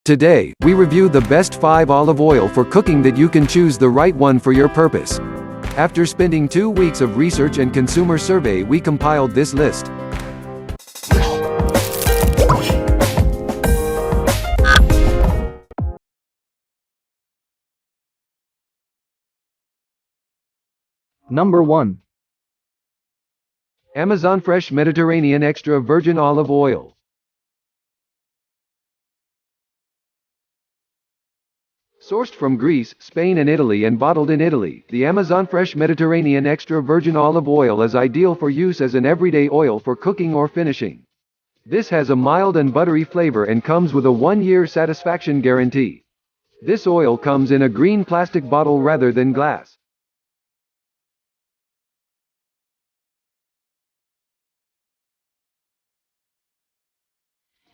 Today, we review the best 5 olive oil for cooking that you can choose the right one for your purpose. After spending 2 weeks of research and consumer survey, we compiled this list. Number 1. Amazon Fresh Mediterranean Extra Virgin Olive Oil. Sourced from Greece, Spain and Italy and bottled in Italy, the Amazon Fresh Mediterranean Extra Virgin Olive Oil is ideal for use as an everyday oil for cooking or finishing. This has a mild and buttery flavor and comes with a 1-year satisfaction guarantee. This oil comes in a green plastic bottle rather than glass.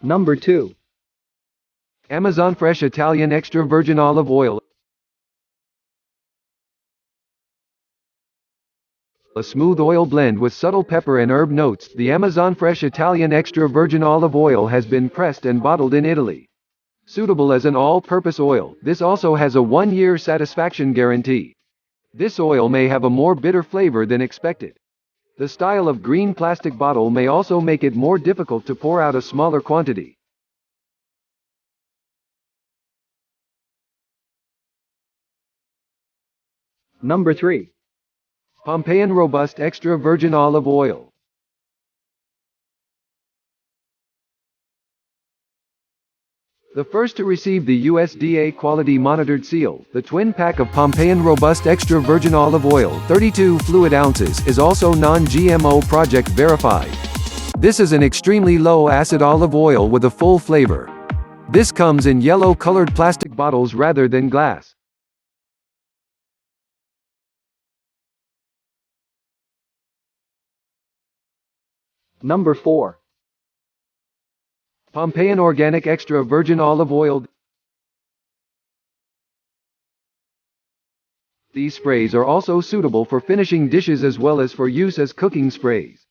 Number 2. Amazon Fresh Italian Extra Virgin Olive Oil. A smooth oil blend with subtle pepper and herb notes, the Amazon Fresh Italian Extra Virgin Olive Oil has been pressed and bottled in Italy. Suitable as an all-purpose oil, this also has a 1-year satisfaction guarantee. This oil may have a more bitter flavor than expected. The style of green plastic bottle may also make it more difficult to pour out a smaller quantity. Number 3. Pompeian Robust Extra Virgin Olive Oil. The first to receive the USDA Quality Monitored seal, the twin pack of Pompeian Robust Extra Virgin Olive Oil, 32 fluid ounces, is also non-GMO project verified. This is an extremely low-acid olive oil with a full flavor. This comes in yellow-colored plastic bottles rather than glass. Number 4. Pompeian Organic Extra Virgin Olive Oil. These sprays are also suitable for finishing dishes as well as for use as cooking sprays.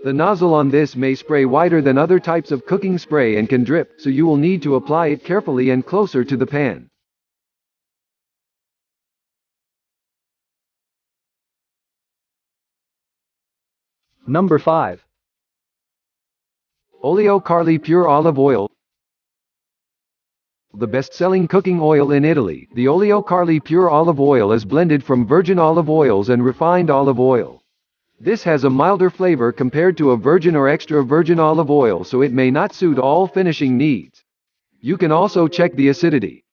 The nozzle on this may spray wider than other types of cooking spray and can drip, so you will need to apply it carefully and closer to the pan. Number 5. Olio Carli Pure Olive Oil. The best-selling cooking oil in Italy, the Olio Carli Pure Olive Oil is blended from virgin olive oils and refined olive oil. This has a milder flavor compared to a virgin or extra virgin olive oil, so it may not suit all finishing needs. You can also check the acidity.